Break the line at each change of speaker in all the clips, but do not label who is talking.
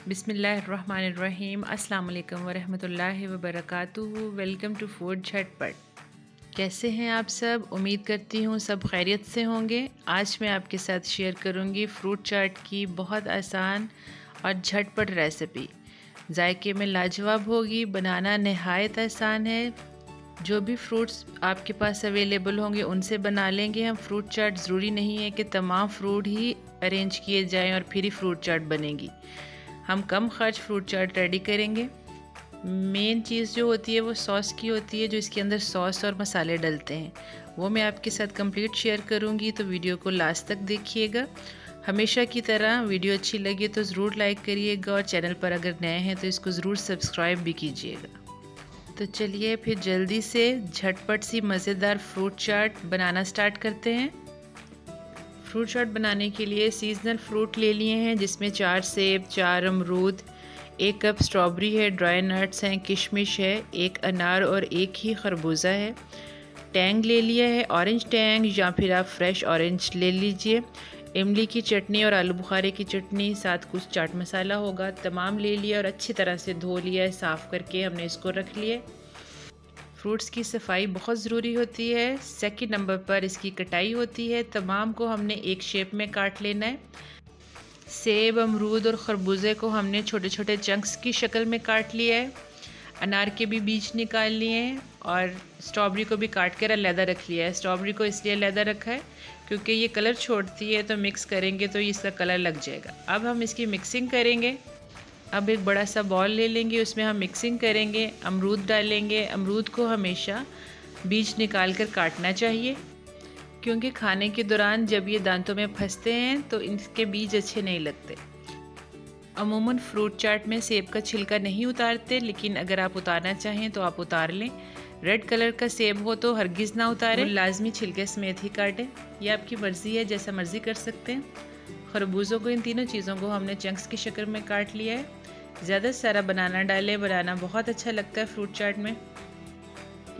बिस्मिल्लाहिर्रहमानिर्रहीम। अस्सलाम वालेकुम वरहमतुल्लाहि वबरकातुहू। वेलकम टू फूड झटपट। कैसे हैं आप सब? उम्मीद करती हूँ सब खैरियत से होंगे। आज मैं आपके साथ शेयर करूँगी फ्रूट चाट की बहुत आसान और झटपट रेसिपी। जायके में लाजवाब होगी, बनाना नहायत आसान है। जो भी फ्रूट्स आपके पास अवेलेबल होंगे उनसे बना लेंगे हम फ्रूट चाट। ज़रूरी नहीं है कि तमाम फ्रूट ही अरेंज किए जाएं और फिर ही फ्रूट चाट बनेगी। हम कम खर्च फ्रूट चाट रेडी करेंगे। मेन चीज़ जो होती है वो सॉस की होती है, जो इसके अंदर सॉस और मसाले डलते हैं वो मैं आपके साथ कंप्लीट शेयर करूँगी, तो वीडियो को लास्ट तक देखिएगा। हमेशा की तरह वीडियो अच्छी लगे तो ज़रूर लाइक करिएगा और चैनल पर अगर नए हैं तो इसको ज़रूर सब्सक्राइब भी कीजिएगा। तो चलिए फिर जल्दी से झटपट सी मज़ेदार फ्रूट चाट बनाना स्टार्ट करते हैं। फ्रूट चाट बनाने के लिए सीजनल फ्रूट ले लिए हैं, जिसमें 4 सेब, 4 अमरूद, 1 कप स्ट्रॉबेरी है, ड्राई नट्स हैं, किशमिश है, 1 अनार और 1 ही खरबूजा है। टैंग ले लिया है, ऑरेंज टैंग या फिर आप फ्रेश ऑरेंज ले लीजिए। इमली की चटनी और आलू बुखारे की चटनी, साथ कुछ चाट मसाला होगा, तमाम ले लिया और अच्छी तरह से धो लिया है। साफ़ करके हमने इसको रख लिया। फ्रूट्स की सफाई बहुत ज़रूरी होती है। सेकंड नंबर पर इसकी कटाई होती है। तमाम को हमने एक शेप में काट लेना है। सेब, अमरूद और खरबूजे को हमने छोटे छोटे चंक्स की शक्ल में काट लिया है। अनार के भी बीज निकाल लिए हैं और स्ट्रॉबेरी को भी काट कर अलहदा रख लिया है। स्ट्रॉबेरी को इसलिए अलहदा रखा है क्योंकि ये कलर छोड़ती है, तो मिक्स करेंगे तो इसका कलर लग जाएगा। अब हम इसकी मिक्सिंग करेंगे। अब एक बड़ा सा बॉल ले लेंगे, उसमें हम मिक्सिंग करेंगे। अमरूद डालेंगे। अमरूद को हमेशा बीज निकाल कर काटना चाहिए, क्योंकि खाने के दौरान जब ये दांतों में फंसते हैं तो इनके बीज अच्छे नहीं लगते। अमूमन फ्रूट चाट में सेब का छिलका नहीं उतारते, लेकिन अगर आप उतारना चाहें तो आप उतार लें। रेड कलर का सेब हो तो हरगिज़ ना उतारें, लाजमी छिलके समेत ही काटें। यह आपकी मर्ज़ी है, जैसा मर्ज़ी कर सकते हैं। खरबूजों को, इन तीनों चीज़ों को हमने चंक्स की शक्ल में काट लिया है। ज़्यादा सारा बनाना डालें, बनाना बहुत अच्छा लगता है फ्रूट चाट में।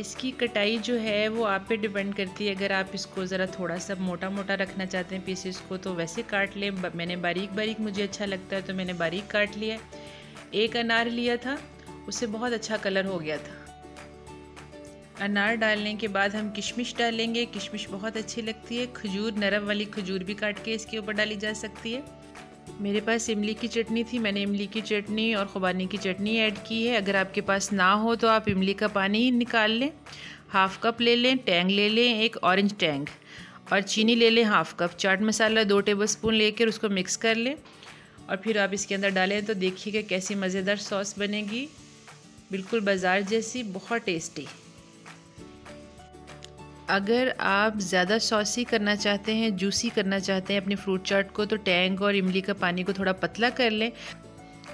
इसकी कटाई जो है वो आप पे डिपेंड करती है। अगर आप इसको ज़रा थोड़ा सा मोटा मोटा रखना चाहते हैं पीसेस को तो वैसे काट लें। मैंने बारीक बारीक मुझे अच्छा लगता है तो मैंने बारीक काट लिया। 1 अनार लिया था, उससे बहुत अच्छा कलर हो गया था। अनार डालने के बाद हम किशमिश डालेंगे। किशमिश बहुत अच्छी लगती है। खजूर, नरम वाली खजूर भी काट के इसके ऊपर डाली जा सकती है। मेरे पास इमली की चटनी थी, मैंने इमली की चटनी और खुबानी की चटनी ऐड की है। अगर आपके पास ना हो तो आप इमली का पानी निकाल लें। 1/2 कप ले लें। टैंग ले लें, 1 ऑरेंज टैंग, और चीनी ले लें 1/2 कप। चाट मसाला 2 टेबलस्पून लेकर उसको मिक्स कर लें और फिर आप इसके अंदर डालें तो देखिएगा कैसी मज़ेदार सॉस बनेगी, बिल्कुल बाज़ार जैसी, बहुत टेस्टी। अगर आप ज़्यादा सॉसी करना चाहते हैं, जूसी करना चाहते हैं अपनी फ्रूट चाट को, तो टैंग और इमली का पानी को थोड़ा पतला कर लें,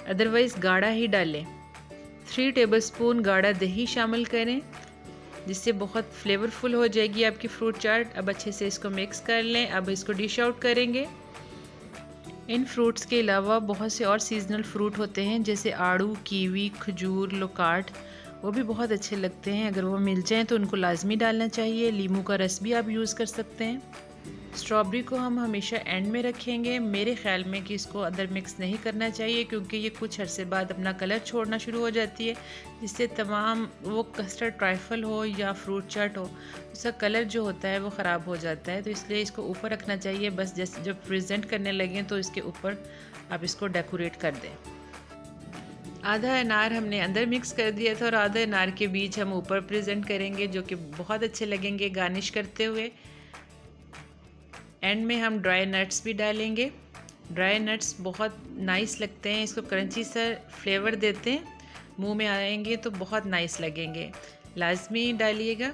अदरवाइज़ गाढ़ा ही डालें। 3 टेबलस्पून गाढ़ा दही शामिल करें, जिससे बहुत फ्लेवरफुल हो जाएगी आपकी फ्रूट चाट। अब अच्छे से इसको मिक्स कर लें। अब इसको डिश आउट करेंगे। इन फ्रूट्स के अलावा बहुत से और सीजनल फ्रूट होते हैं, जैसे आड़ू, कीवी, खजूर, लोकाट, वो भी बहुत अच्छे लगते हैं। अगर वो मिल जाएं तो उनको लाजमी डालना चाहिए। लीमू का रस भी आप यूज़ कर सकते हैं। स्ट्रॉबेरी को हम हमेशा एंड में रखेंगे। मेरे ख्याल में कि इसको अंदर मिक्स नहीं करना चाहिए, क्योंकि ये कुछ अरसे बाद अपना कलर छोड़ना शुरू हो जाती है, जिससे तमाम वो कस्टर्ड ट्राइफल हो या फ्रूट चाट हो, उसका कलर जो होता है वो ख़राब हो जाता है। तो इसलिए इसको ऊपर रखना चाहिए। बस जैसे जब प्रेजेंट करने लगें तो इसके ऊपर आप इसको डेकोरेट कर दें। आधा अनार हमने अंदर मिक्स कर दिया था और आधा अनार के बीज हम ऊपर प्रेजेंट करेंगे, जो कि बहुत अच्छे लगेंगे गार्निश करते हुए। एंड में हम ड्राई नट्स भी डालेंगे। ड्राई नट्स बहुत नाइस लगते हैं, इसको क्रंची सा फ्लेवर देते हैं, मुंह में आएंगे तो बहुत नाइस लगेंगे। लाजमी डालिएगा।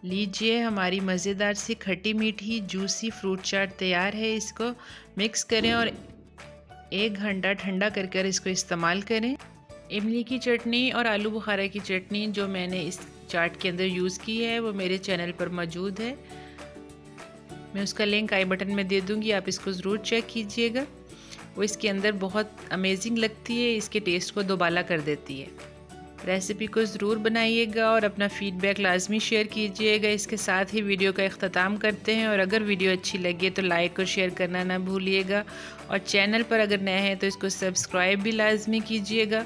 लीजिए, हमारी मज़ेदार सी खट्टी मीठी जूसी फ्रूट चाट तैयार है। इसको मिक्स करें और 1 घंटा ठंडा कर कर इसको इस्तेमाल करें। इमली की चटनी और आलू बुखारा की चटनी जो मैंने इस चाट के अंदर यूज़ की है वो मेरे चैनल पर मौजूद है। मैं उसका लिंक आई बटन में दे दूँगी, आप इसको ज़रूर चेक कीजिएगा। वो इसके अंदर बहुत अमेजिंग लगती है, इसके टेस्ट को दोबाला कर देती है। रेसिपी को ज़रूर बनाइएगा और अपना फ़ीडबैक लाजमी शेयर कीजिएगा। इसके साथ ही वीडियो का इख्तिताम करते हैं और अगर वीडियो अच्छी लगे तो लाइक और शेयर करना ना भूलिएगा और चैनल पर अगर नए हैं तो इसको सब्सक्राइब भी लाजमी कीजिएगा।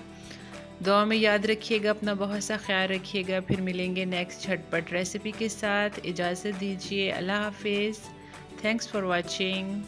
दुआ में याद रखिएगा, अपना बहुत सा ख्याल रखिएगा। फिर मिलेंगे नेक्स्ट झटपट रेसिपी के साथ। इजाज़त दीजिए, अल्लाह हाफिज़। Thanks for watching.